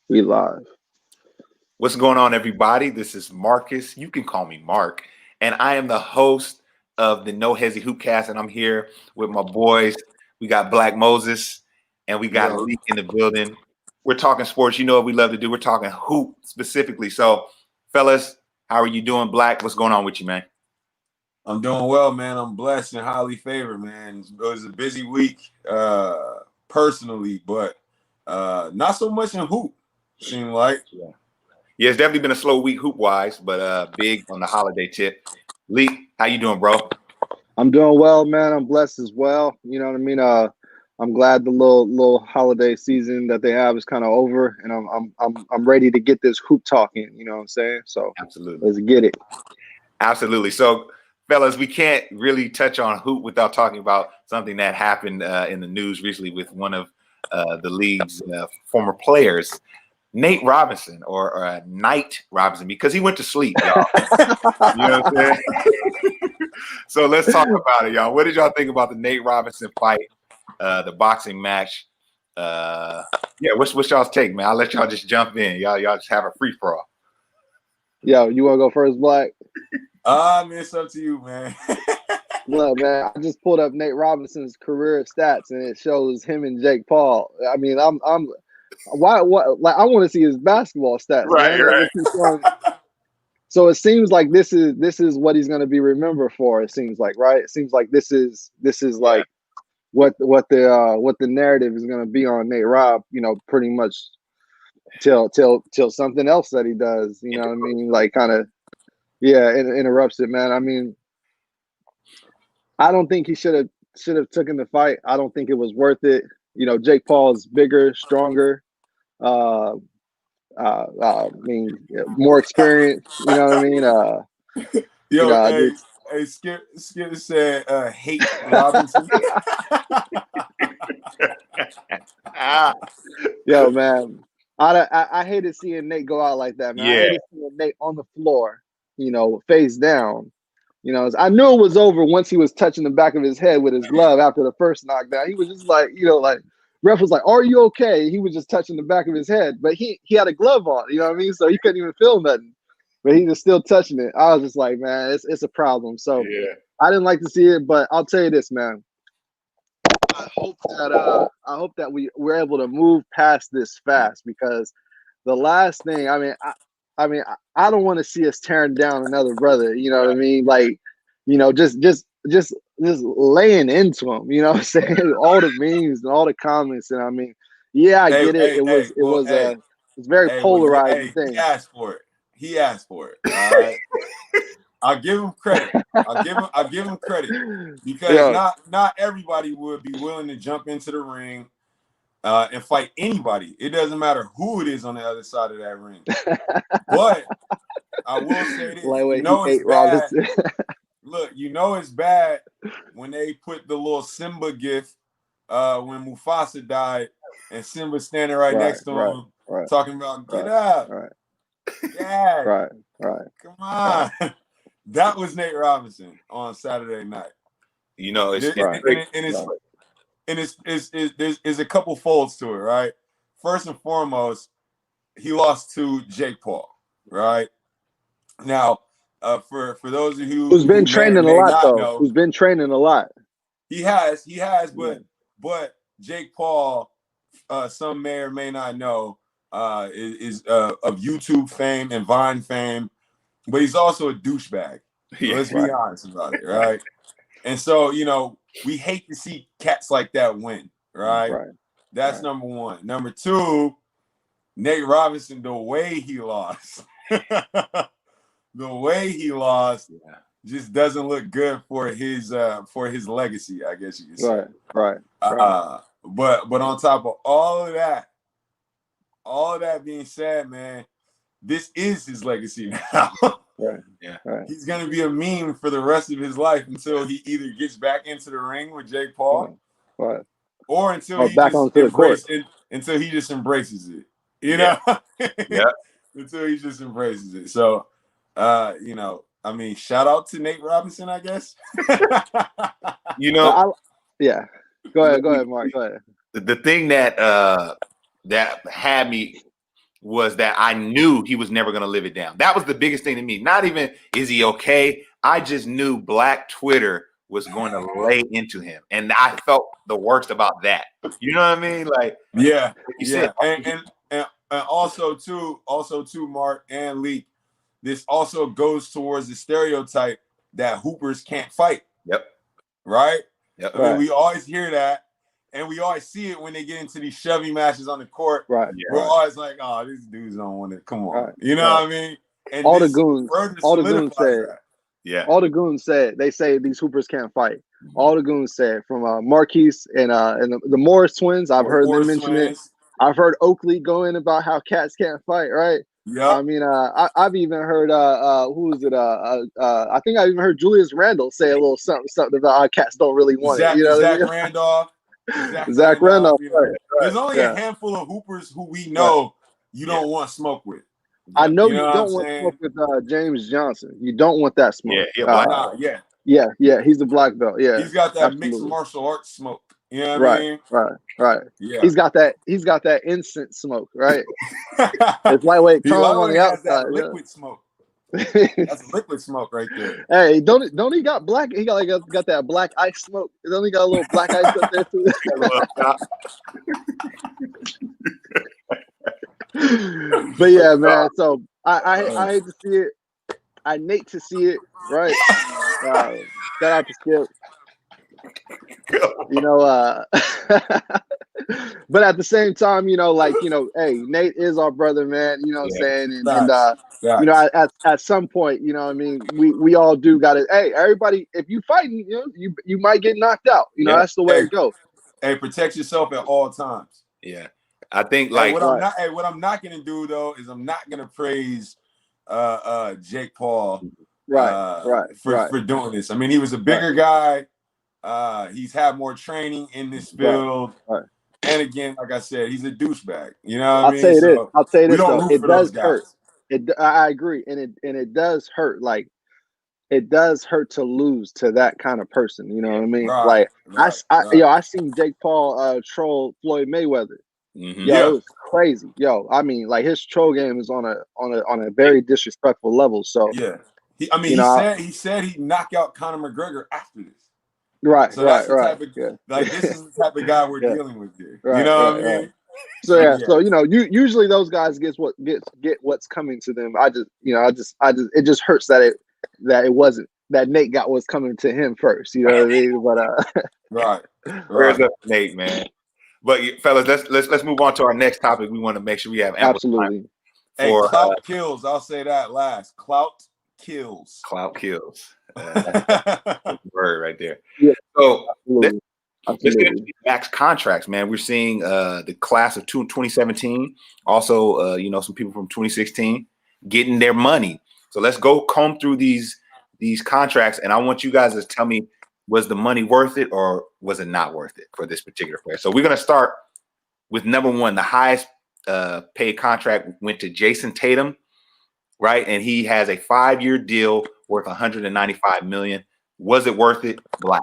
We live. What's going on, everybody? This is Marcus. You can call me Mark. And I am the host of the No Hesi HoopCast. And I'm here with my boys. We got Black Moses and we got Lee in the building. We're talking sports. You know what we love to do. We're talking hoop specifically. So, fellas, how are you doing, Black? What's going on with you, man? I'm doing well, man. I'm blessed and highly favored, man. It was a busy week personally, but not so much in hoop, seemed like. Yeah, it's definitely been a slow week hoop-wise, but big on the holiday tip. Lee, how you doing, bro? I'm doing well, man. I'm blessed as well. You know what I mean? I'm glad the little holiday season that they have is kind of over, and I'm ready to get this hoop talking. You know what I'm saying? So absolutely, let's get it. Absolutely. So, fellas, we can't really touch on hoop without talking about something that happened in the news recently with one of the league's former players, Nate Robinson, or Knight Robinson, because he went to sleep, y'all. You know what I'm saying? So let's talk about it, y'all. What did y'all think about the Nate Robinson fight, the boxing match? What's y'all's take, man? I'll let y'all just jump in. Y'all just have a free for all. Yo, you want to go first, Black? Man, it's up to you, man. Look, man, I just pulled up Nate Robinson's career stats, and it shows him and Jake Paul. I mean, I want to see his basketball stats, right, man. Right. So it seems like this is what he's going to be remembered for. It seems like, right? It seems like this is like what the narrative is going to be on Nate Rob. You know, pretty much till something else that he does. You know what I mean? Like kind of, interrupts it, man. I mean, I don't think he should have taken the fight. I don't think it was worth it. You know, Jake Paul's bigger, stronger. I mean, more experience. You know what I mean? Hey, Skip said, "Hate Robinson." Yo, man, I hated seeing Nate go out like that, man. Yeah. I hated seeing Nate on the floor, face down. I knew it was over once he was touching the back of his head with his glove after the first knockdown. He was just like, ref was like, "Are you okay?" He was just touching the back of his head, but he had a glove on, you know what I mean? So he couldn't even feel nothing, but he was still touching it. I was just like, man, it's a problem. So I didn't like to see it, but I'll tell you this, man. I hope that we're able to move past this fast, because the last thing, I don't want to see us tearing down another brother. You know what I mean? Like, just laying into him. You know what I'm saying? All the memes and all the comments, and I mean, I get it. It's very polarizing thing. He asked for it. All right. I'll give him credit. I'll give him credit, because not everybody would be willing to jump into the ring and fight anybody. It doesn't matter who it is on the other side of that ring. But I will say this: it's bad. Look, it's bad when they put the little Simba gif when Mufasa died, and Simba standing right next to him, talking about "Get up, yeah, right, come on." That was Nate Robinson on Saturday night. There's a couple folds to it, right? First and foremost, he lost to Jake Paul, right? Now, for those of you who's been training a lot, though, who's been training a lot, he has, but Jake Paul, some may or may not know, is of YouTube fame and Vine fame. But he's also a douchebag. Let's be honest about it, right? And so, we hate to see cats like that win, right? That's number one. Number two, Nate Robinson, the way he lost, just doesn't look good for his legacy, I guess you could say. Right. But on top of all of that being said, man, this is his legacy now. Right. He's gonna be a meme for the rest of his life until he either gets back into the ring with Jake Paul, or until he just embraces it. Until he just embraces it. So, shout out to Nate Robinson, I guess. Go ahead, Mark. Go ahead. The thing that had me was that I knew he was never going to live it down. That was the biggest thing to me. Not even is he okay? I just knew Black Twitter was going to lay into him, and I felt the worst about that. You know what I mean? Like, yeah, like you yeah, said, and also too, Mark and Leak. This also goes towards the stereotype that hoopers can't fight. Yep. Right. Yep. I mean, we always hear that, and we always see it when they get into these shoving matches on the court. Right. We're always like, "Oh, these dudes don't want it. Come on." Right. You know what I mean? And all the goons said. That. Yeah. All the goons said they say these hoopers can't fight. All the goons said from Marquise and the Morris twins. I've heard them mention it. I've heard Oakley go in about how cats can't fight. Right. Yeah. I mean, I've even heard who is it? I think I even heard Julius Randle say a little something about how cats don't really want it. You know Zach what I mean? Randolph. Zach Randolph. You know, right. There's only a handful of hoopers who we know you don't want smoke with. I know you don't want smoke with James Johnson. You don't want that smoke. Yeah, he's a black belt. Yeah, he's got that mixed martial arts smoke. You know what I mean? Right. Yeah, he's got that instant smoke. Right. It's lightweight calm on the outside. That liquid smoke. That's liquid smoke right there. Hey, don't he got black? He got that black ice smoke. Don't he got a little black ice up there too? But yeah, man. So I hate to see it. I hate to see it. Right. Shout out to Skip. You know, but at the same time, you know, like, you know, hey, Nate is our brother, man. You know what I'm saying? And you know, at some point, you know what I mean, we all do gotta, hey, everybody, if you fighting, you know, you might get knocked out. You know, that's the way it goes. Hey, protect yourself at all times. Yeah. I think like what I'm not gonna do though is I'm not gonna praise Jake Paul for doing this. I mean, he was a bigger guy. He's had more training in this field. Right. And again, like I said, he's a douchebag. You know what I mean? I'll say this though. It does hurt. I agree. And it does hurt. Like, it does hurt to lose to that kind of person. You know what I mean? I seen Jake Paul troll Floyd Mayweather. Mm-hmm. Yo, it was crazy. Yo, I mean, like, his troll game is on a very disrespectful level. So yeah, he said he'd knock out Conor McGregor after this. Right, so that's the type of like this is the type of guy we're dealing with here. Right, you know what I mean? So so you know, usually those guys get what's coming to them. It just hurts that it wasn't that Nate got what's coming to him first. You know what I mean? But right. Where's up, Nate, man? But fellas, let's move on to our next topic. We want to make sure we have ample time. Hey, clout kills. I'll say that last. Clout kills. Clout kills. Word right there. Yeah. So let's get into the max contracts, man. We're seeing the class of 2017, also you know, some people from 2016 getting their money. So let's go comb through these contracts, and I want you guys to tell me, was the money worth it or was it not worth it for this particular player? So we're gonna start with number one. The highest paid contract went to Jason Tatum, right? And he has a 5-year deal worth $195 million. Was it worth it? Black.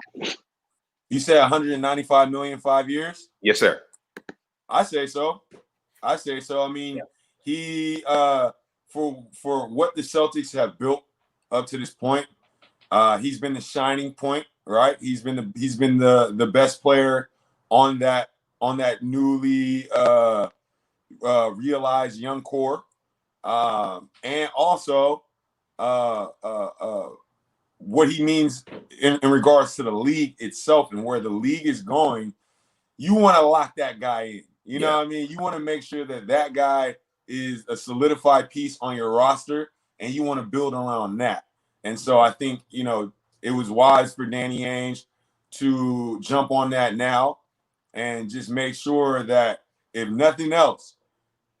You said $195 million 5 years? Yes, sir. I say so. I mean, he for what the Celtics have built up to this point, he's been the shining point, right? He's been the best player on that newly realized young core, and also what he means in regards to the league itself and where the league is going. You want to lock that guy in. You know what I mean? You want to make sure that guy is a solidified piece on your roster, and you want to build around that. And so I think, you know, it was wise for Danny Ainge to jump on that now and just make sure that, if nothing else,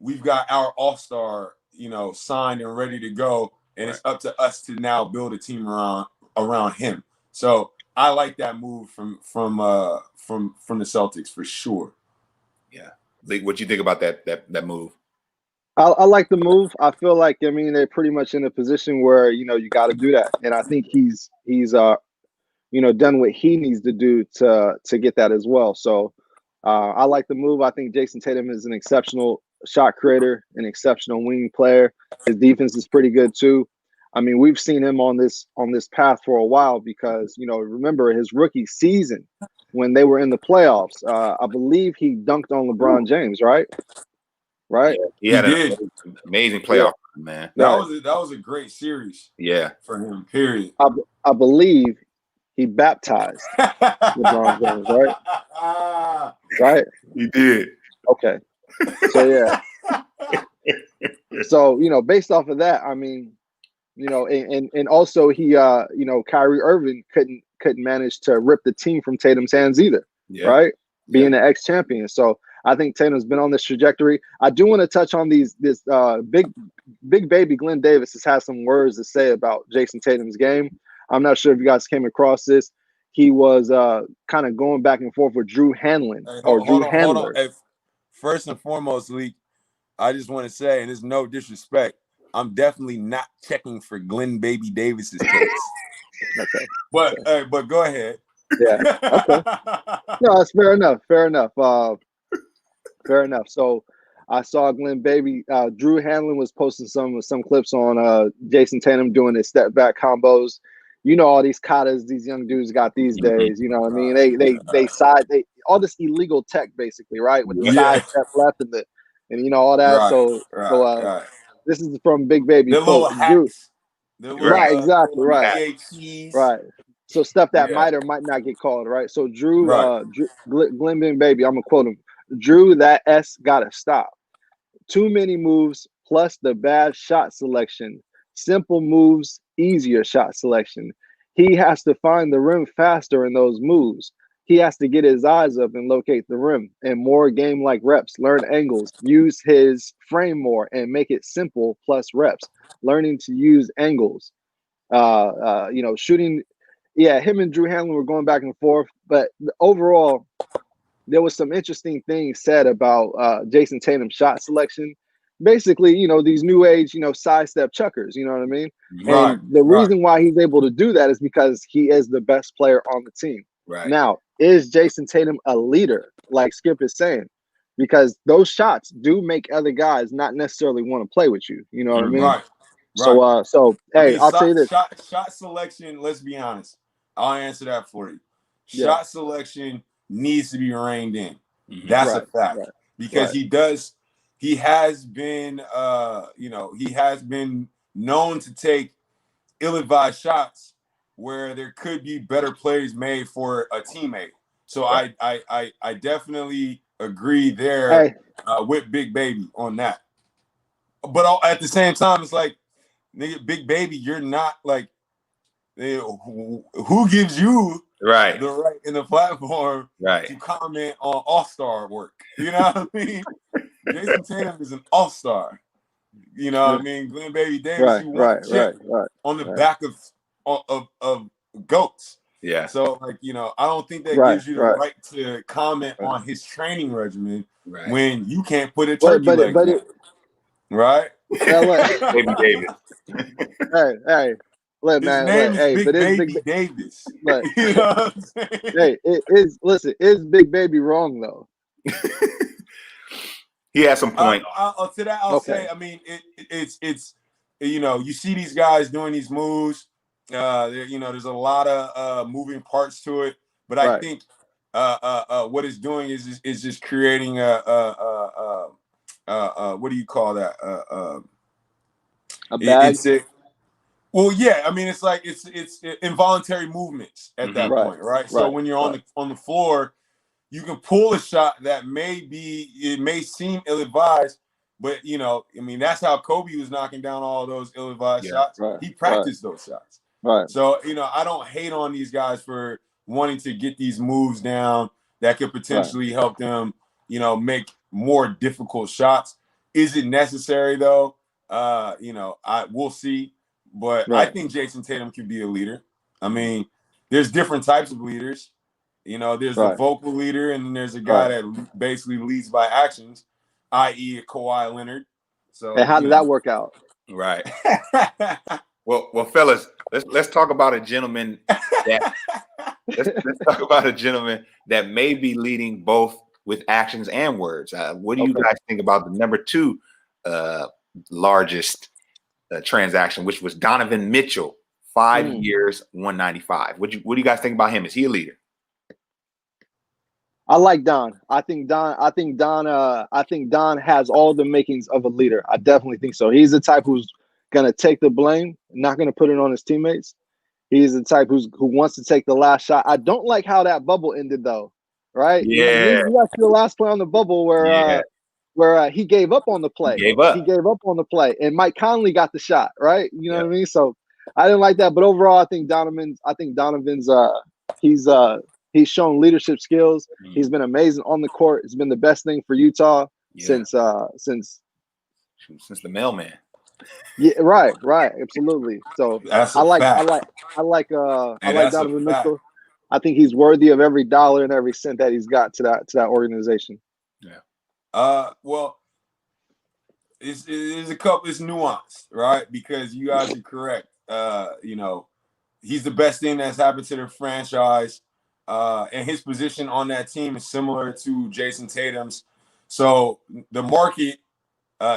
we've got our all-star, you know, signed and ready to go. And it's up to us to now build a team around him. So I like that move from the Celtics for sure. Yeah. What do you think about that move? I like the move. I feel like, I mean, they're pretty much in a position where, you know, you got to do that. And I think he's you know, done what he needs to do to get that as well. So I like the move. I think Jason Tatum is an exceptional shot creator, an exceptional wing player. His defense is pretty good too. I mean, we've seen him on this path for a while because, remember his rookie season when they were in the playoffs. I believe he dunked on LeBron James, right? Right. Yeah, he had did. an amazing playoff, man. That was a great series. Yeah, for him. Period. I believe he baptized LeBron James, right? Right. He did. Okay. So yeah. So based off of that, I mean, and also he, Kyrie Irving couldn't manage to rip the team from Tatum's hands either, right? Being an ex-champion. So I think Tatum's been on this trajectory. I do want to touch on this big baby Glenn Davis has had some words to say about Jason Tatum's game. I'm not sure if you guys came across this. He was kind of going back and forth with Drew Hanlon Drew Handler. Hey, first and foremost, Leak, I just want to say, and there's no disrespect, I'm definitely not checking for Glenn Baby Davis's case. Okay. But go ahead. Yeah. Okay. No, that's fair enough. Fair enough. Fair enough. So I saw Glenn Baby. Drew Hanlon was posting some clips on Jason Tatum doing his step back combos. All these katas these young dudes got these days. You know what I mean? They all this illegal tech basically, right? With the side step left and all that. Right. This is from Big Baby. The little hacks. Right, exactly, right. Keys. Right. So stuff that might or might not get called, right? So Drew, Glenn Baby, I'm gonna quote him. Drew, that S gotta stop. Too many moves plus the bad shot selection. Simple moves, easier shot selection. He has to find the rim faster in those moves. He has to get his eyes up and locate the rim and more game-like reps, learn angles, use his frame more and make it simple plus reps, learning to use angles, shooting. Yeah, him and Drew Hanlon were going back and forth, but overall, there was some interesting things said about Jason Tatum's shot selection. Basically, these new age, sidestep chuckers, you know what I mean? Right, and the reason why he's able to do that is because he is the best player on the team. Right. Now, is Jason Tatum a leader, like Skip is saying? Because those shots do make other guys not necessarily want to play with you. You know what I mean? Right. So hey, I'll tell you this. Shot selection, let's be honest. I'll answer that for you. Shot selection needs to be reined in. That's a fact. Right, because he has been known to take ill-advised shots where there could be better plays made for a teammate. So I definitely agree there with Big Baby on that. But at the same time, it's like, nigga, Big Baby, you're not like, who gives you the right in the platform to comment on all-star work? You know what I mean? Jason Tatum is an all-star. You know what I mean? Glenn Baby Davis, you want to chip on the back of goats. Yeah. So, like, I don't think that gives you the right to comment on his training regimen when you can't put a turkey leg on. Right? Baby Davis. Hey. Look, his man. Name look, is Big but Baby Davis. Look, you know what I'm saying? Hey, is Big Baby wrong though? He has some point. To that, I'll say, I mean, it's you see these guys doing these moves. There's a lot of moving parts to it, but I think what it's doing is just creating what do you call that? A bag. Well, yeah, I mean, it's like it's involuntary movements at that point, right? So when you're on the floor, you can pull a shot that may seem ill-advised, but I mean, that's how Kobe was knocking down all those ill-advised shots. He practiced those shots. Right. So I don't hate on these guys for wanting to get these moves down that could potentially help them, make more difficult shots. Is it necessary though? We'll see. But I think Jason Tatum can be a leader. I mean, there's different types of leaders. There's the vocal leader, and then there's a guy that basically leads by actions, i.e. a Kawhi Leonard. So, and how did that work out? Right. well, fellas, let's talk about a gentleman that let's talk about a gentleman that may be leading both with actions and words. What do you guys think about the number 2 largest transaction, which was Donovan Mitchell, 5 years, 195? What do you guys think about him? Is he a leader? I like Don. I think Don has all the makings of a leader. I definitely think so. He's the type who's gonna take the blame, not gonna put it on his teammates. He's the type who wants to take the last shot. I don't like how that bubble ended though. Right? Yeah. You got the last play on the bubble where he gave up on the play. He gave up on the play, and Mike Conley got the shot. Right? You know what I mean? So I didn't like that, but overall, I think Donovan's he's shown leadership skills. He's been amazing on the court. It's been the best thing for Utah since the mailman. Yeah, right, absolutely. So I like Donovan Mitchell. I think he's worthy of every dollar and every cent that he's got to that organization. Yeah. Well, it's nuanced, right? Because you guys are correct. He's the best thing that's happened to the franchise. And his position on that team is similar to Jason Tatum's. So the market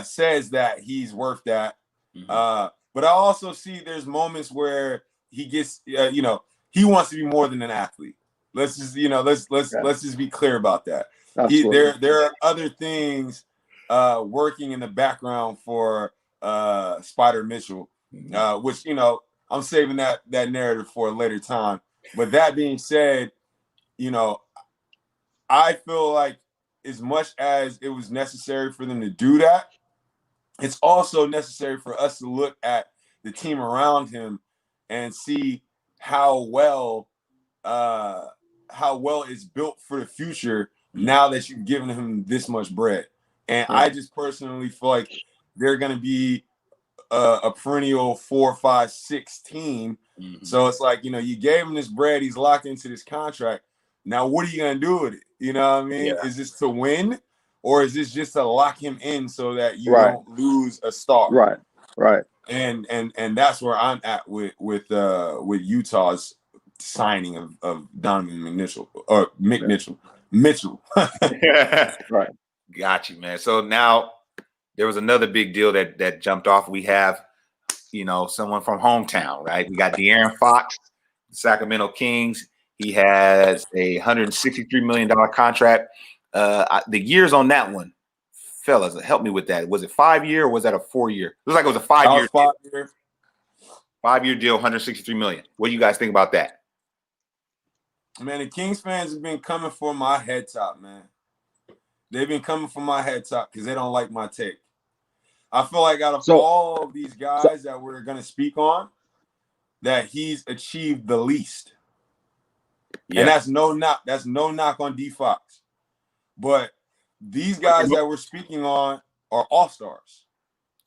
says that he's worth that. But I also see there's moments where he gets, he wants to be more than an athlete. Let's just, let's just be clear about that. There are other things working in the background for Spider Mitchell, which I'm saving that narrative for a later time. But that being said, I feel like as much as it was necessary for them to do that, it's also necessary for us to look at the team around him and see how well it's built for the future now that you've given him this much bread. And I just personally feel like they're going to be a perennial 4, 5, 6 team. So it's like, you gave him this bread. He's locked into this contract. Now, what are you going to do with it? You know what I mean? Yeah. Is this to win, or is this just to lock him in so that you don't lose a star? Right. And that's where I'm at with Utah's signing of Donovan Mitchell or Mitchell. Right. Got you, man. So now there was another big deal that jumped off. We have, someone from hometown, right? We got De'Aaron Fox, the Sacramento Kings. He has a $163 million contract. The years on that one, fellas, help me with that. Was it 5 year or was that a 4 year? It looks like it was a 5 year. 5 year deal, $163 million. What do you guys think about that? Man, the Kings fans have been coming for my head top, man. They've been coming for my head top because they don't like my take. I feel like out of all of these guys that we're going to speak on, that he's achieved the least. Yeah. And that's no knock on D Fox. But these guys that we're speaking on are all-stars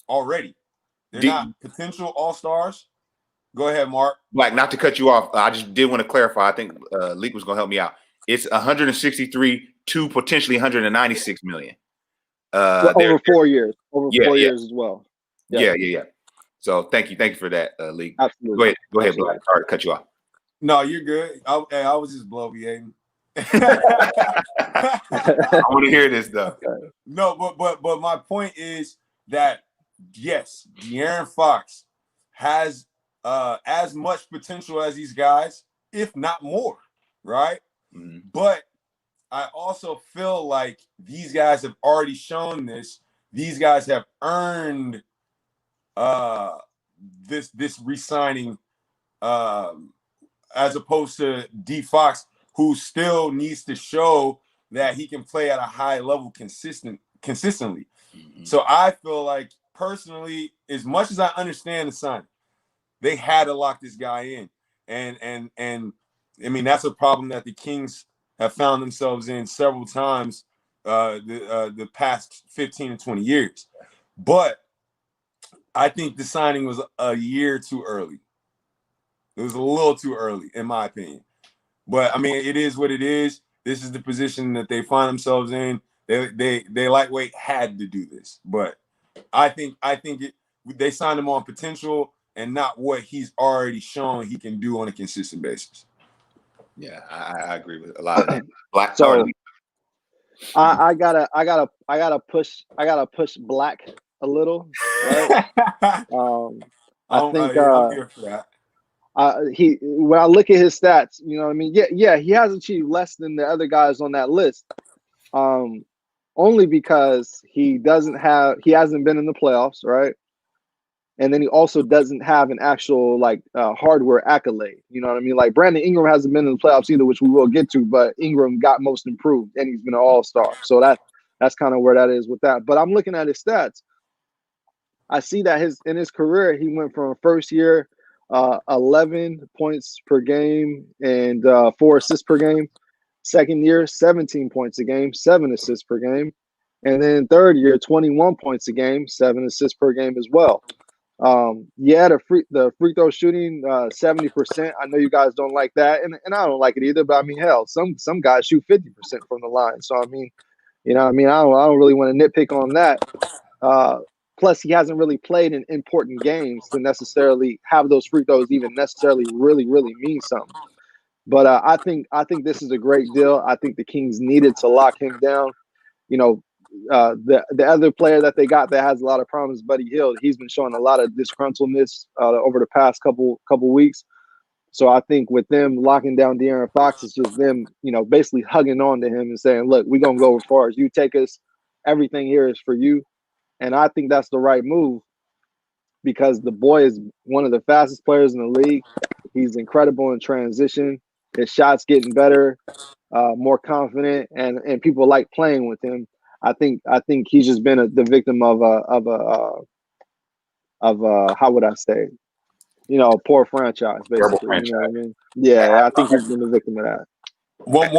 already. They're not potential all-stars. Go ahead, Mark. Like, not to cut you off, I just did want to clarify. I think Leak was going to help me out. It's 163 to potentially 196 million. Over 4 years. Over 4 years as well. Yeah. So thank you for that, Leak. Absolutely. Go ahead, Black. Sorry to cut you off. No, you're good. I was just bloviating. I want to hear this though. No, but my point is that yes, De'Aaron Fox has as much potential as these guys, if not more, right? Mm-hmm. But I also feel like these guys have already shown this. These guys have earned this re-signing as opposed to D Fox, who still needs to show that he can play at a high level consistently. Mm-hmm. So I feel like personally, as much as I understand the signing, they had to lock this guy in. And I mean, that's a problem that the Kings have found themselves in several times the past 15 and 20 years. But I think the signing was a year too early. It was a little too early, in my opinion. But I mean, it is what it is. This is the position that they find themselves in. They lightweight had to do this, but I think they signed him on potential and not what he's already shown he can do on a consistent basis. Yeah, I agree with a lot of that. So I gotta push Black a little, right? I think I'm here for that. he when I look at his stats, you know what I mean? Yeah, he has achieved less than the other guys on that list. Only because he hasn't been in the playoffs, right? And then he also doesn't have an actual like hardware accolade. You know what I mean? Like Brandon Ingram hasn't been in the playoffs either, which we will get to. But Ingram got most improved, and he's been an all-star. So that's kind of where that is with that. But I'm looking at his stats. I see that in his career he went from first year 11 points per game and 4 assists per game. Second year 17 points a game, 7 assists per game, and then third year 21 points a game, 7 assists per game as well. Yeah, the free throw shooting 70%. I know you guys don't like that, and I don't like it either. But I mean, hell, some guys shoot 50% from the line. So I mean, you know, I mean, I don't really want to nitpick on that. Plus, he hasn't really played in important games to necessarily have those free throws even necessarily really mean something. But I think this is a great deal. I think the Kings needed to lock him down. You know, the other player that they got that has a lot of problems, Buddy Hield, he's been showing a lot of disgruntledness over the past couple weeks. So I think with them locking down De'Aaron Fox, it's just them, you know, basically hugging on to him and saying, look, we're going to go as far as you take us. Everything here is for you. And I think that's the right move because the boy is one of the fastest players in the league. He's incredible in transition. His shot's getting better, more confident, and people like playing with him. I think he's just been the victim of how would I say, you know, a poor franchise basically. Franchise. You know what I mean? Yeah, I think he's been the victim of that. One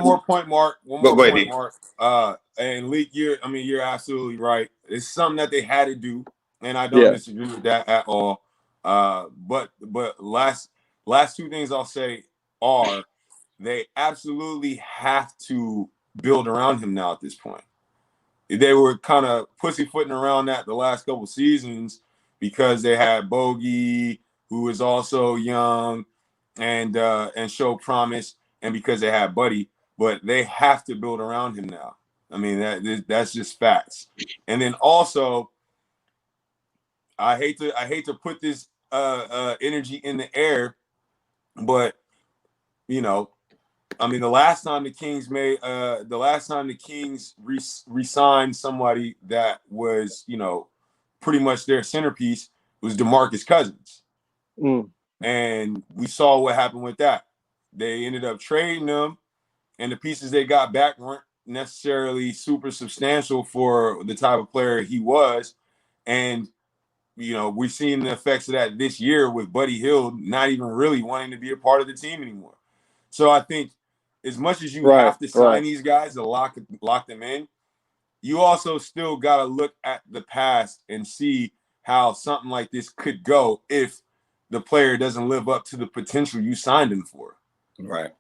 more point, Mark. Go ahead, Mark. And Leak, you're absolutely right. It's something that they had to do, and I don't disagree with that at all. But last two things I'll say are they absolutely have to build around him now at this point. They were kind of pussyfooting around that the last couple seasons because they had Bogey, who is also young and showed promise, and because they had Buddy, but they have to build around him now. I mean, that's just facts. And then also, I hate to put this energy in the air, but you know, I mean, the last time the Kings re-signed somebody that was, you know, pretty much their centerpiece was DeMarcus Cousins. And we saw what happened with that. They ended up trading them, and the pieces they got back weren't necessarily super substantial for the type of player he was. And, you know, we've seen the effects of that this year with Buddy Hield not even really wanting to be a part of the team anymore. So I think as much as you have to sign these guys to lock them in, you also still got to look at the past and see how something like this could go if the player doesn't live up to the potential you signed him for. Right.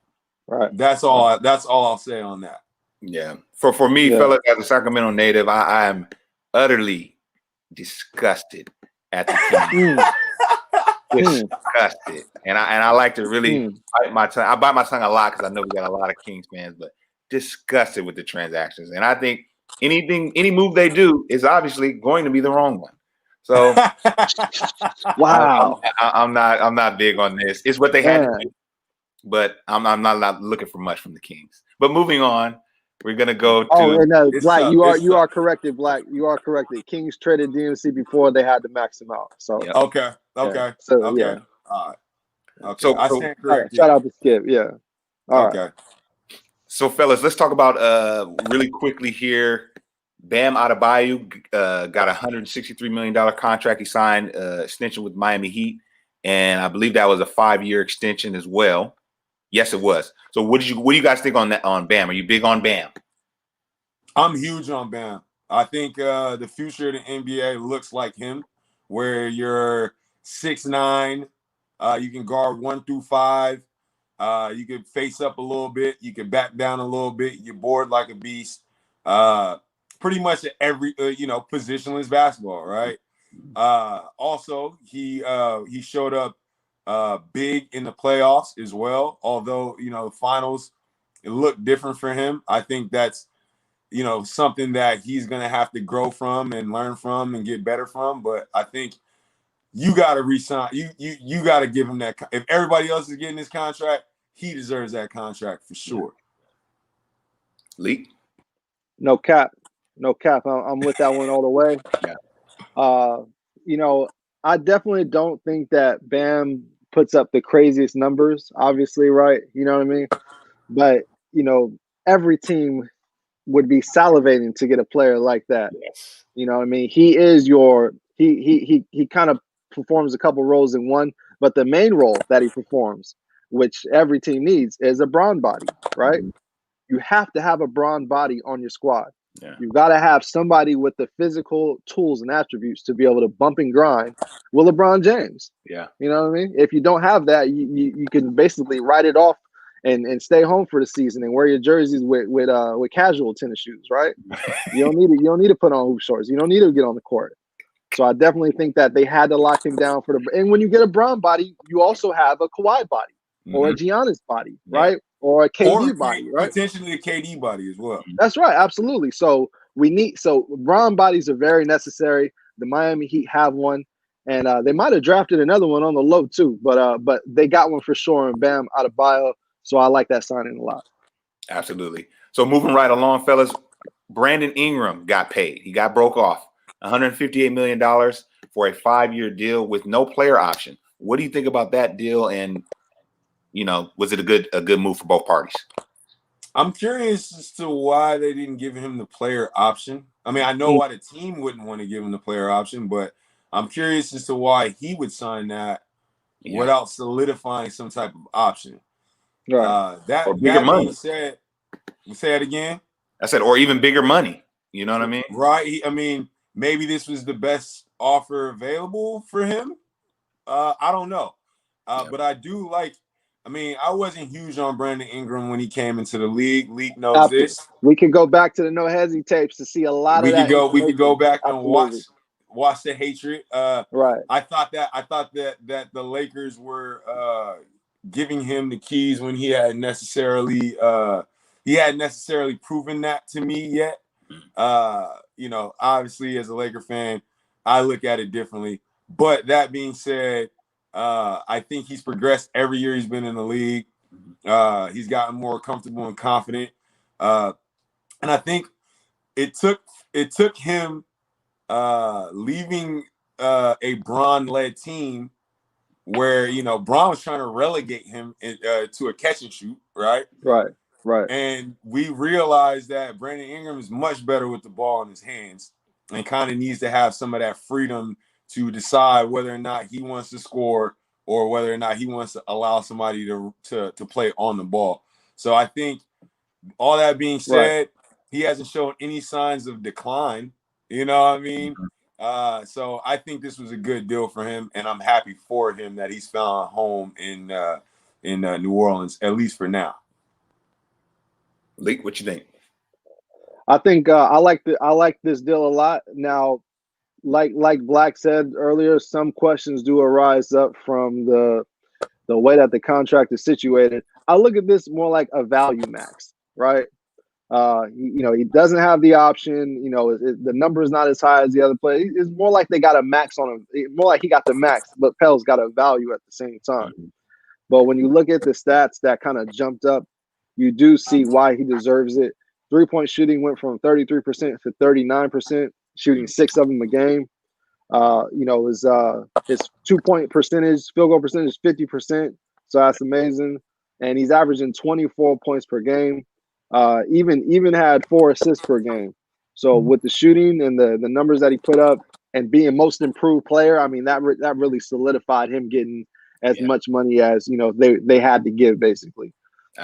That's all I'll say on that. Yeah. For me, fellas, as a Sacramento native, I am utterly disgusted at the team. Disgusted. And I like to really bite my tongue. I bite my tongue a lot because I know we got a lot of Kings fans, but disgusted with the transactions. And I think any move they do is obviously going to be the wrong one. So wow. I'm not big on this. It's what they had to do. But I'm not looking for much from the Kings. But moving on, we're gonna go to. Oh, no, Black, you are corrected. Black, you are corrected. Kings traded DMC before they had to max him out. So okay. So okay. yeah. All right. Okay. So I stand corrected. Shout out to Skip. Yeah. All right. So fellas, let's talk about really quickly here. Bam Adebayo got a $163 million contract. He signed extension with Miami Heat, and I believe that was a 5-year extension as well. Yes, it was. So what do you guys think on that on Bam? Are you big on Bam? I'm huge on Bam. I think the future of the NBA looks like him, where you're 6'9", you can guard 1 through 5, you can face up a little bit, you can back down a little bit, you're bored like a beast. Pretty much at every positionless basketball, right? Also, he showed up big in the playoffs as well. Although the finals, it looked different for him. I think that's something that he's gonna have to grow from and learn from and get better from. But I think you got to resign. You got to give him that. If everybody else is getting this contract, he deserves that contract for sure. Lee? No cap. I'm with that one all the way. Yeah. I definitely don't think that Bam puts up the craziest numbers, obviously, right? You know what I mean? But, every team would be salivating to get a player like that. Yes. You know what I mean? He is he kind of performs a couple roles in one, but the main role that he performs, which every team needs, is a brawn body, right? Mm-hmm. You have to have a brawn body on your squad. Yeah. You've got to have somebody with the physical tools and attributes to be able to bump and grind with LeBron James. Yeah. You know what I mean? If you don't have that, you can basically write it off and stay home for the season and wear your jerseys with casual tennis shoes, right? You don't need to put on hoop shorts. You don't need to get on the court. So I definitely think that they had to lock him down and when you get a Braun body, you also have a Kawhi body or a Giannis body, right? Yeah. Or a KD body, right? Potentially a KD body as well. That's right, absolutely. So Braun bodies are very necessary. The Miami Heat have one, and they might have drafted another one on the low too, but they got one for sure. And Bam Adebayo, so I like that signing a lot. Absolutely. So moving right along, fellas, Brandon Ingram got paid. He got broke off $158 million for a 5-year deal with no player option. What do you think about that deal? And was it a good move for both parties? I'm curious as to why they didn't give him the player option. I mean, I know why the team wouldn't want to give him the player option, but I'm curious as to why he would sign that without solidifying some type of option. Right. That money. Being said, say it again. I said, or even bigger money. You know what I mean? Right. I mean, maybe this was the best offer available for him. I don't know. But I do like. I mean, I wasn't huge on Brandon Ingram when he came into the league. League knows this. We could go back to the No Hesi tapes to see a lot of that. We could go back and watch the hatred. Right. I thought that the Lakers were giving him the keys when he hadn't necessarily proven that to me yet. Obviously as a Laker fan, I look at it differently. But that being said, I think he's progressed every year he's been in the league. He's gotten more comfortable and confident. And I think it took him leaving a Bron-led team where, Bron was trying to relegate him to a catch and shoot, right? Right. And we realized that Brandon Ingram is much better with the ball in his hands and kind of needs to have some of that freedom to decide whether or not he wants to score or whether or not he wants to allow somebody to play on the ball. So I think all that being said, he hasn't shown any signs of decline. You know what I mean? So I think this was a good deal for him, and I'm happy for him that he's found a home in New Orleans, at least for now. Leak, what you think? I think I like this deal a lot. Now, like Black said earlier, some questions do arise up from the way that the contract is situated. I look at this more like a value max, right? He doesn't have the option. The number is not as high as the other player. It's more like they got a max on him. More like he got the max, but Pell's got a value at the same time. But when you look at the stats that kind of jumped up, you do see why he deserves it. 3-point shooting went from 33% to 39%, shooting 6 of them a game. His 2-point percentage, field goal percentage, 50%. So that's amazing. And he's averaging 24 points per game. Even had 4 assists per game. So with the shooting and the numbers that he put up and being most improved player, I mean that really solidified him getting as much money as they had to give basically.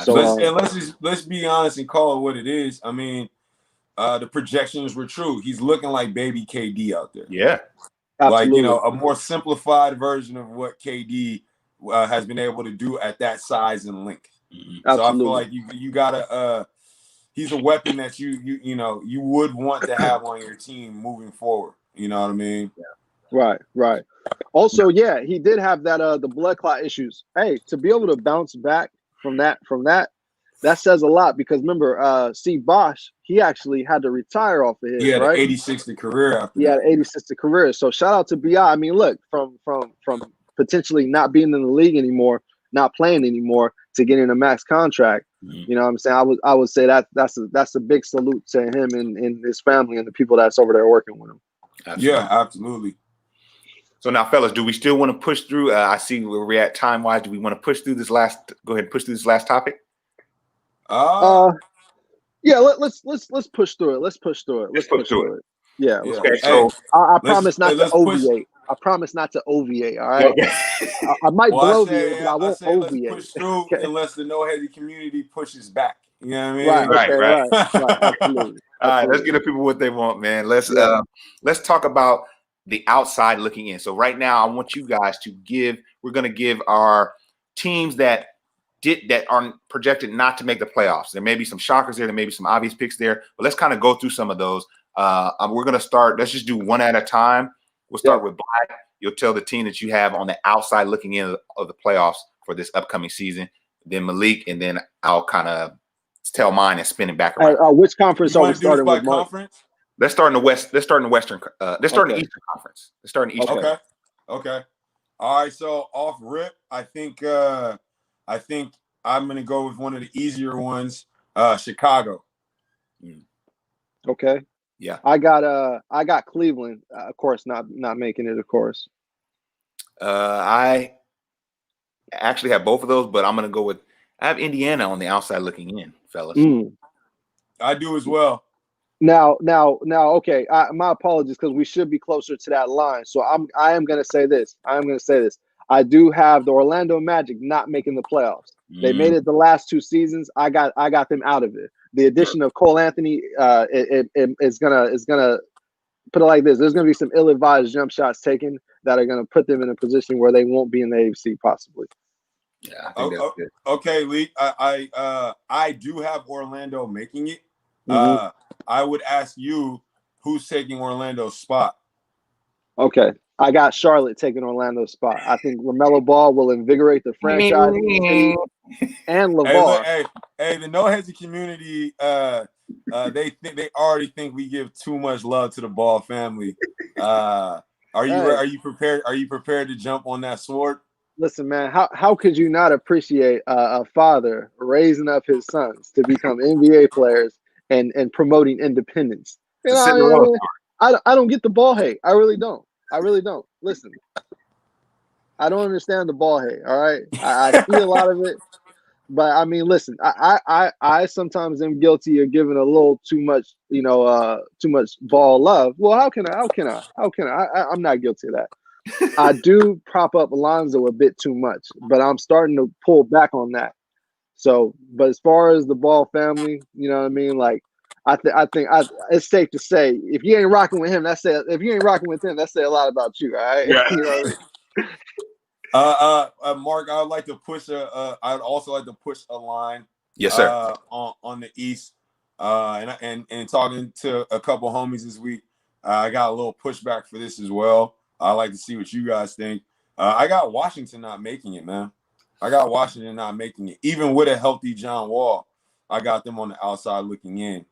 So let's be honest and call it what it is. I mean, the projections were true. He's looking like baby KD out there. Yeah, absolutely. Like a more simplified version of what KD has been able to do at that size and length. So I feel like you gotta. He's a weapon that you would want to have on your team moving forward. You know what I mean? Yeah. Right. Also, he did have that the blood clot issues. Hey, to be able to bounce back from that, that says a lot because remember, C. Bosch, he actually had to retire off of his, He had right? an 86th career after He that. had 86th career. So shout out to B.I. I mean, look, from potentially not being in the league anymore, not playing anymore, to getting a max contract. You know what I'm saying? I would say that's a big salute to him and his family and the people that's over there working with him. Absolutely. Yeah, absolutely. So now, fellas, do we still want to push through? I see where we're at time wise. Do we want to push through this last? Go ahead and push through this last topic. Yeah, let's push through it. Let's push through it. Let's push through it. Yeah. Yeah. Okay. So I promise not to obviate. I promise not to obviate. All right. Okay. I might bloviate, but I won't say let's obviate. push through unless the No Hesi community pushes back. You know what I mean? Right. Right. Absolutely. All right, let's give the people what they want, man. Let's talk about the outside looking in. So right now, I want you guys to give. We're going to give our teams that aren't projected not to make the playoffs. There may be some shockers there. There may be some obvious picks there. But let's kind of go through some of those. We're going to start. Let's just do one at a time. We'll start with Black. You'll tell the team that you have on the outside looking in of the playoffs for this upcoming season. Then Malik, and then I'll kind of tell mine and spin it back around. Which conference are we starting with, Mark? Conference? Let's start in the West. Let's start in the Western. Let's start in the Eastern Conference. Let's start in the Eastern. Okay. All right. So off rip, I think I'm gonna go with one of the easier ones. Chicago. Okay. Yeah. I got Cleveland. Of course, not making it. Of course. I actually have both of those, but I'm gonna go with. I have Indiana on the outside looking in, fellas. I do as well. Now, okay. My apologies because we should be closer to that line. So I am gonna say this. I do have the Orlando Magic not making the playoffs. They made it the last 2 seasons. I got them out of it. The addition of Cole Anthony is gonna put it like this. There's gonna be some ill-advised jump shots taken that are gonna put them in a position where they won't be in the AFC possibly. Yeah, I think that's good. Okay, Lee. I do have Orlando making it. I would ask you who's taking Orlando's spot. Okay. I got Charlotte taking Orlando's spot. I think LaMelo Ball will invigorate the franchise and LeVar. Hey, the No Hesi community, they already think we give too much love to the Ball family. Are you prepared? Are you prepared to jump on that sword? Listen, man, how could you not appreciate a father raising up his sons to become NBA players and promoting independence? You know, I don't get the Ball hate. I really don't. Listen, I don't understand the Ball hate. All right, I see a lot of it, but I mean, listen, I sometimes am guilty of giving a little too much, too much Ball love. Well, how can I? I'm not guilty of that. I do prop up Alonzo a bit too much, but I'm starting to pull back on that. So, but as far as the Ball family, you know what I mean? Like, I think it's safe to say if you ain't rocking with him, that say a lot about you. All right. Yeah. You know what I mean? Mark, I'd like to push I'd also like to push a line. Yes, sir. On the East, and talking to a couple homies this week, I got a little pushback for this as well. I'd like to see what you guys think. I got Washington not making it, man. Even with a healthy John Wall. I got them on the outside looking in.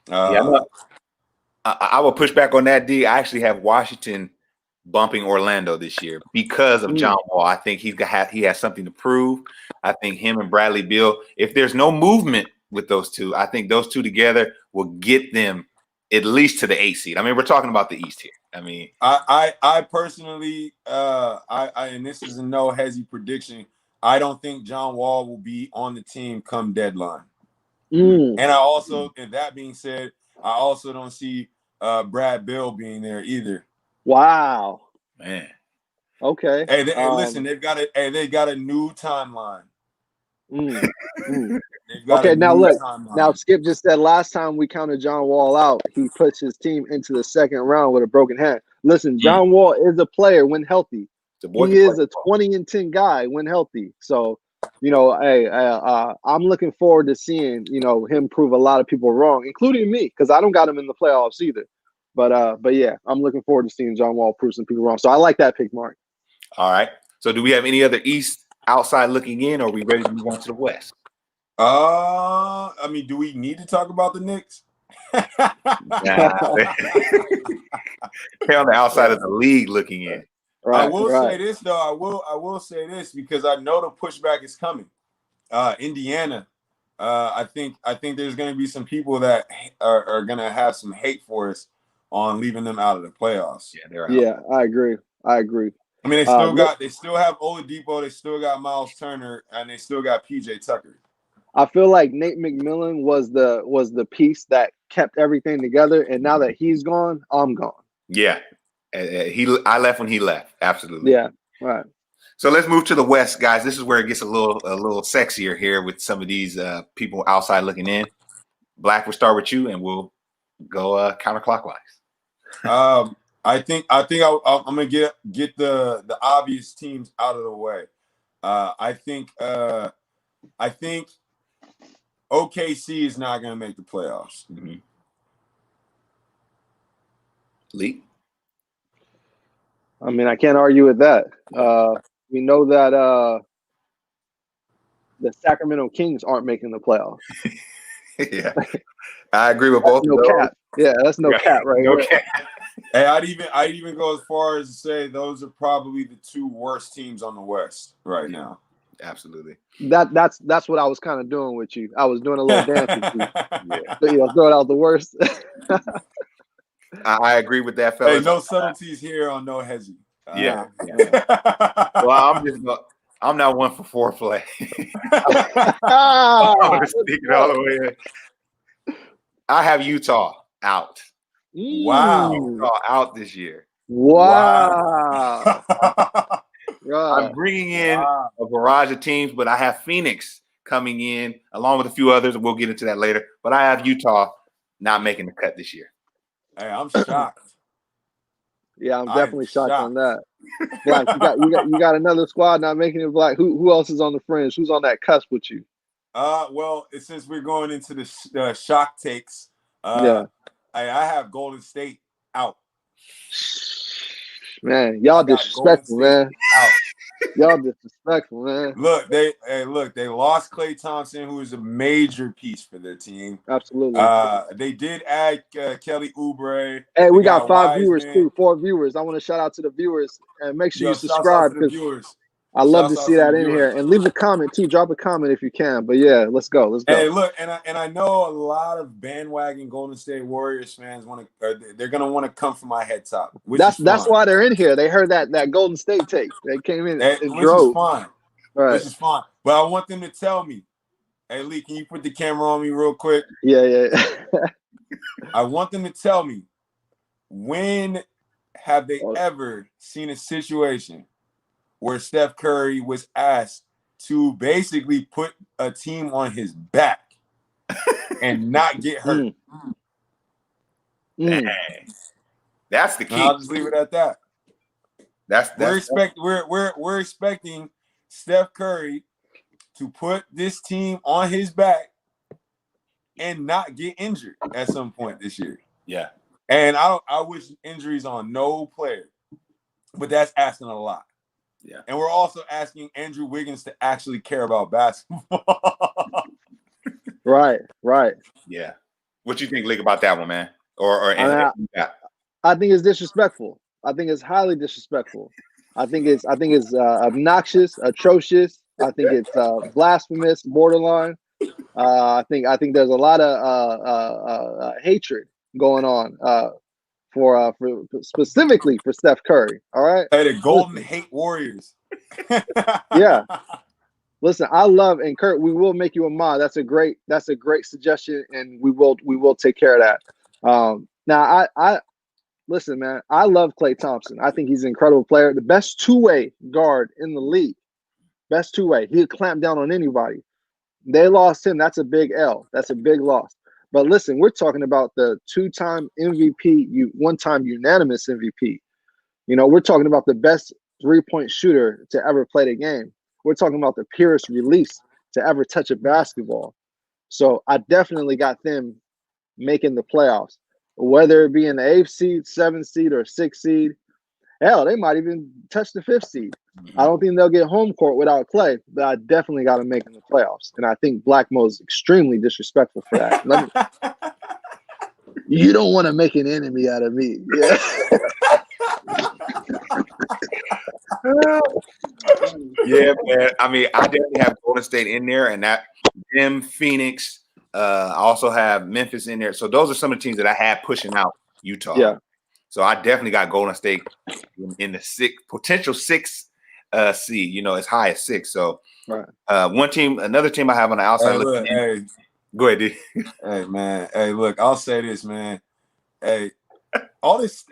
I will push back on that, D. I actually have Washington bumping Orlando this year because of John Wall. I think he has something to prove. I think him and Bradley Beal, if there's no movement with those two, I think those two together will get them at least to the 8th seed. I mean, we're talking about the East here. I mean, I personally, and this is a No Hesi prediction. I don't think John Wall will be on the team come deadline. And I also, and that being said, I also don't see Brad Beal being there either. Wow, man. Okay. Hey, listen, they got a new timeline. Okay, now look. Now Skip just said last time we counted John Wall out, he puts his team into the second round with a broken hand. Listen, John Wall is a player when healthy. He is a 20-10 guy when healthy. So, I'm looking forward to seeing, him prove a lot of people wrong, including me, because I don't got him in the playoffs either. But yeah, I'm looking forward to seeing John Wall prove some people wrong. So I like that pick, Mark. All right. So do we have any other East outside looking in, or are we ready to move on to the West? I mean, do we need to talk about the Knicks? Nah, they're on the outside of the league looking in. I will say this though. I will say this because I know the pushback is coming. Indiana. I think there's going to be some people that are going to have some hate for us on leaving them out of the playoffs. Yeah, they're out. Yeah, I agree. I mean, they still have Oladipo, they still got Miles Turner, and they still got PJ Tucker. I feel like Nate McMillan was the piece that kept everything together, and now that he's gone, I'm gone. Yeah, I left when he left. Absolutely. Yeah. Right. So let's move to the West, guys. This is where it gets a little sexier here with some of these people outside looking in. Black, we'll start with you, and we'll go counterclockwise. I think I'm gonna get the obvious teams out of the way. I think OKC is not gonna make the playoffs. Mm-hmm. Lee? I mean, I can't argue with that. We know that the Sacramento Kings aren't making the playoffs. Yeah, I agree with both. No cap. Yeah, that's no cap, right? No cap. Hey, I'd even go as far as to say those are probably the two worst teams on the West right now. Absolutely. That's what I was kind of doing with you. I was doing a little dance with you. Yeah. So, throwing out the worst. I agree with that, fellas. Hey, no subtleties here on No Hesi. Yeah. Well, I'm not one for foreplay. I'm gonna stick it all the way in. I have Utah out. Wow. Utah out this year. Wow. I'm bringing in a barrage of teams, but I have Phoenix coming in along with a few others, and we'll get into that later. But I have Utah not making the cut this year. Hey, I'm shocked. Yeah, I'm definitely shocked on that. Black, you got another squad not making it. Black, who else is on the fringe? Who's on that cusp with you? Well, since we're going into the shock takes, I have Golden State out. Man, y'all disrespectful, man. Y'all disrespectful, man. Look, they lost Klay Thompson, who is a major piece for their team. Absolutely. They did add Kelly Oubre. Hey, we got 5 viewers too. 4 viewers. I want to shout out to the viewers and make sure you subscribe because I love to see that in here, and leave a comment too. Drop a comment if you can. But yeah, let's go. Hey, look, and I know a lot of bandwagon Golden State Warriors fans they're gonna want to come for my head top. That's why they're in here. They heard that Golden State take. They came in, which is fine. Right. Which is fine. But I want them to tell me. Hey, Lee, can you put the camera on me real quick? Yeah. I want them to tell me, when have they ever seen a situation where Steph Curry was asked to basically put a team on his back and not get hurt? That's the key. I'll just leave it at that. We're expecting Steph Curry to put this team on his back and not get injured at some point this year. Yeah. And I wish injuries on no player, but that's asking a lot. Yeah. And we're also asking Andrew Wiggins to actually care about basketball. Right. Yeah. What you think, Lick, about that one, man? Or I think it's disrespectful. I think it's highly disrespectful. I think it's obnoxious, atrocious. I think it's blasphemous, borderline. I think there's a lot of hatred going on for specifically for Steph Curry. All right. Hey, the Golden Hate Warriors. Yeah. Listen, I love, and Kurt, we will make you a mod. That's a great suggestion, and we will take care of that. Now I listen, man, I love Klay Thompson. I think he's an incredible player, the best two-way guard in the league. Best two-way. He'll clamp down on anybody. They lost him. That's a big L. That's a big loss. But listen, we're talking about the 2-time MVP, one-time unanimous MVP. We're talking about the best three-point shooter to ever play the game. We're talking about the purest release to ever touch a basketball. So I definitely got them making the playoffs, whether it be in the 8th seed, 7th seed, or 6th seed. Hell, they might even touch the 5th seed. Mm-hmm. I don't think they'll get home court without Clay, but I definitely got to make in the playoffs. And I think Blackmo is extremely disrespectful for that. You don't want to make an enemy out of me. Yeah. Yeah, man. I mean, I definitely have Golden State in there, and that them, Phoenix. I also have Memphis in there. So those are some of the teams that I had pushing out Utah. Yeah. So I definitely got Golden State in the potential 6 seed. You know, as high as 6. So right. Another team I have on the outside. Go ahead, dude. Hey, man. Hey, look, I'll say this, man. Hey, all this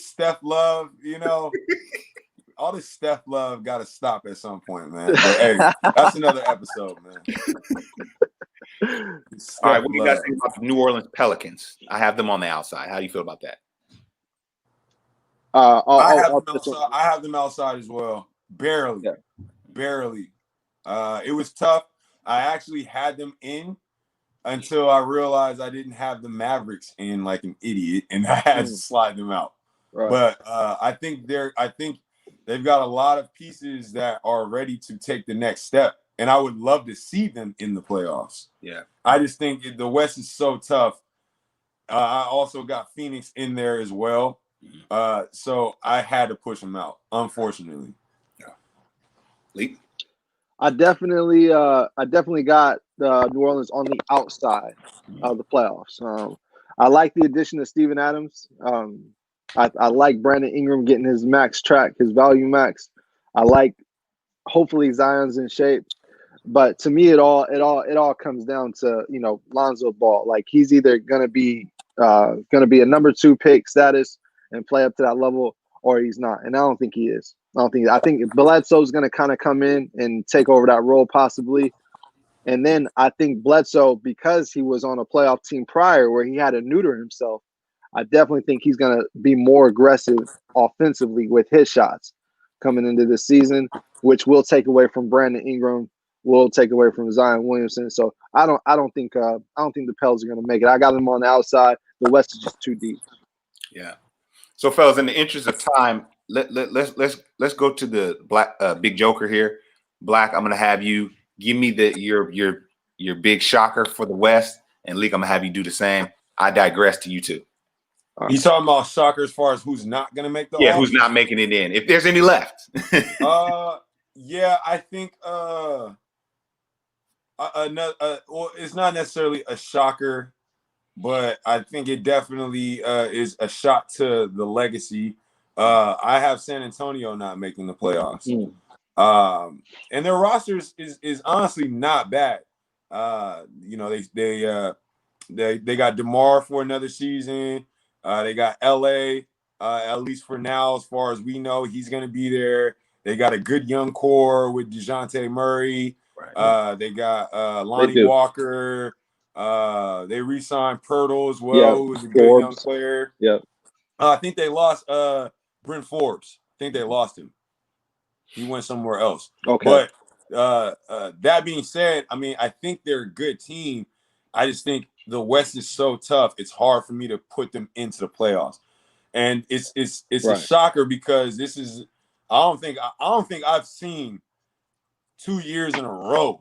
Steph love, you know. All this Steph love got to stop at some point, man. But hey, that's another episode, man. All right, what do you guys think about the New Orleans Pelicans? I have them on the outside. How do you feel about that? I have them outside as well. Barely. It was tough. I actually had them in until I realized I didn't have the Mavericks in like an idiot, and I had to slide them out. Right. But I think they've got a lot of pieces that are ready to take the next step, and I would love to see them in the playoffs. Yeah, I just think the West is so tough. I also got Phoenix in there as well, so I had to push them out, unfortunately. Yeah. Lee? I definitely got New Orleans on the outside of the playoffs. I like the addition of Steven Adams. I like Brandon Ingram getting his value max. I like hopefully Zion's in shape. But to me, it all comes down to, you know, Lonzo Ball. Like, he's either gonna be a number 2 pick status and play up to that level, or he's not. And I don't think he is. I think Bledsoe's gonna kind of come in and take over that role possibly. And then I think Bledsoe, because he was on a playoff team prior where he had to neuter himself, I definitely think he's going to be more aggressive offensively with his shots coming into this season, which will take away from Brandon Ingram, will take away from Zion Williamson. So I don't think the Pels are going to make it. I got them on the outside. The West is just too deep. Yeah. So, fellas, in the interest of time, let's go to the Black big joker here. Black, I'm going to have you give me your big shocker for the West, and Leak, I'm going to have you do the same. I digress to you two. You talking about shocker as far as who's not going to make the offense? Who's not making it in, if there's any left. Yeah, I think it's not necessarily a shocker, but I think it definitely is a shot to the legacy. I have San Antonio not making the playoffs. And their rosters is honestly not bad. You know, they got DeMar for another season. They got LA, at least for now, as far as we know, he's going to be there. They got a good young core with DeJounte Murray. Right. They got Lonnie Walker. They re-signed Pirtle as well, who is a good young player. Yeah. I think they lost Bryn Forbes. I think they lost him. He went somewhere else. Okay. But that being said, I mean, I think they're a good team. I just think the West is so tough. It's hard for me to put them into the playoffs, and it's right. A shocker because this is. I don't think I've seen 2 years in a row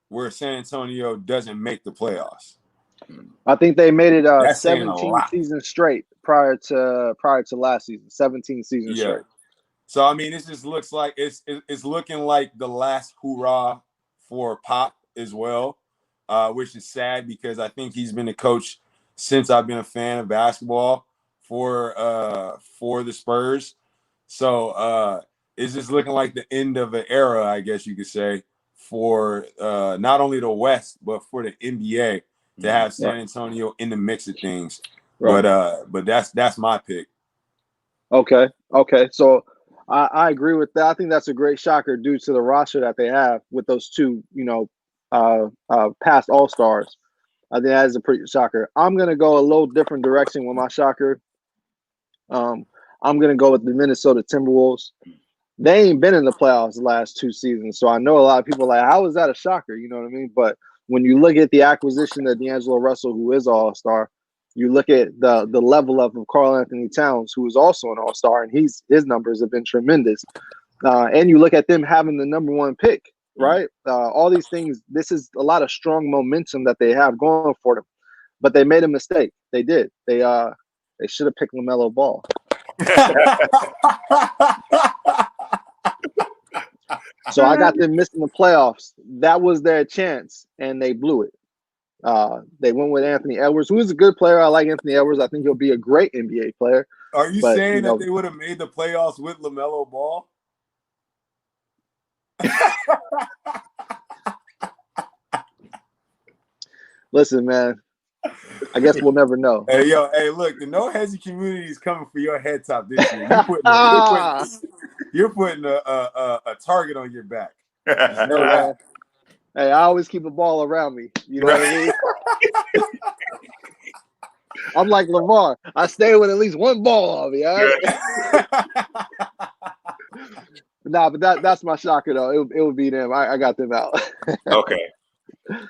where San Antonio doesn't make the playoffs. I think they made it 17 seasons straight prior to last season. 17 seasons straight. So I mean, this just looks like it's looking like the last hurrah for Pop as well, which is sad because I think he's been a coach since I've been a fan of basketball for the Spurs. So it's just looking like the end of an era, I guess you could say, for not only the West but for the NBA to have San Antonio in the mix of things. Right. But that's my pick. Okay. So I agree with that. I think that's a great shocker due to the roster that they have with those two, past All-Stars. I think that is a pretty shocker. I'm going to go a little different direction with my shocker. I'm going to go with the Minnesota Timberwolves. They ain't been in the playoffs the last 2 seasons, so I know a lot of people are like, how is that a shocker? You know what I mean? But when you look at the acquisition of D'Angelo Russell, who is an All-Star, You look at the level of Karl Anthony Towns, who is also an all-star, and his numbers have been tremendous. And you look at them having the number 1 pick, right? All these things. This is a lot of strong momentum that they have going for them. But they made a mistake. They did. They should have picked LaMelo Ball. So I got them missing the playoffs. That was their chance, and they blew it. They went with Anthony Edwards, who is a good player. I like Anthony Edwards. I think he'll be a great NBA player. Are you saying that they would have made the playoffs with LaMelo Ball? Listen, man. I guess we'll never know. Hey, look, the No Hesi community is coming for your head top this year. You're putting a target on your back. Just know that. Hey, I always keep a ball around me. You know what I mean? I'm like LeVar. I stay with at least one ball on me. All right? Nah, but that's my shocker though. It would be them. I got them out. Okay.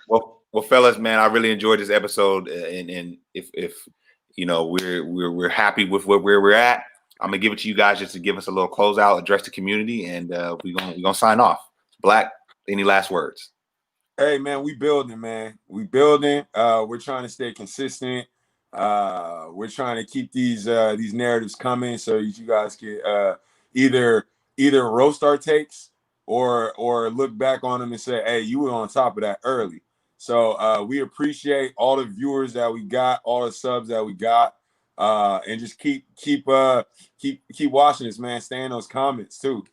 Well, fellas, man, I really enjoyed this episode, and if you know we're happy with where we're at, I'm gonna give it to you guys just to give us a little closeout, address the community, and we're gonna sign off. Black, any last words? Hey, man, we building, man. We building. We're trying to stay consistent. We're trying to keep these narratives coming so you guys can either roast our takes or look back on them and say, hey, you were on top of that early. So we appreciate all the viewers that we got, all the subs that we got, and just keep watching this, man. Stay in those comments too.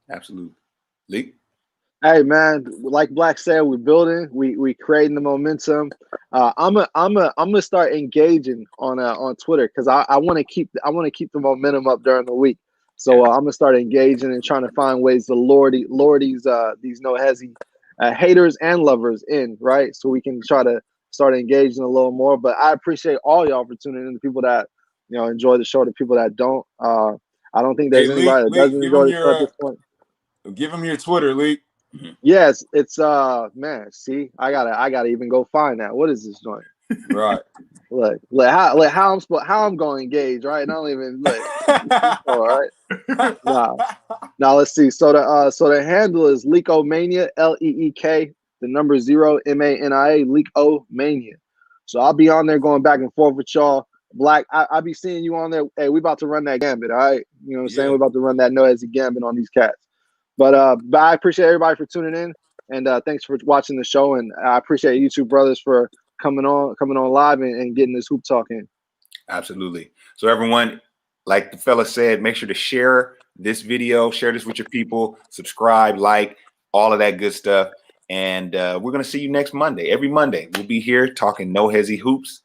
Absolutely. Lee? Hey man, like Black said, we're building, we creating the momentum. I'm gonna start engaging on Twitter because I want to keep the momentum up during the week. So I'm gonna start engaging and trying to find ways to lure these No Hesi haters and lovers in, right? So we can try to start engaging a little more. But I appreciate all y'all for tuning in. The people that enjoy the show, the people that don't. I don't think there's anybody that doesn't enjoy the show at this point. Give them your Twitter, Lee. Yes, it's man. See, I gotta even go find that. What is this joint? Right. Look how I'm going to engage, right? And I don't even look. All right. Now let's see. So the handle is Leakomania, LEEK, the number 0 MANIA, Leakomania. So I'll be on there going back and forth with y'all. Black, I'll be seeing you on there. Hey, we about to run that gambit, all right? You know what I'm saying? We're about to run that No Hesi gambit on these cats. But I appreciate everybody for tuning in, and thanks for watching the show. And I appreciate you two brothers for coming on live and getting this hoop talk in. Absolutely. So everyone, like the fella said, make sure to share this video, share this with your people, subscribe, like, all of that good stuff. And we're gonna see you next Monday. Every Monday we'll be here talking No Hesi hoops.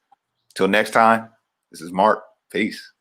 Till next time, this is Mark. Peace.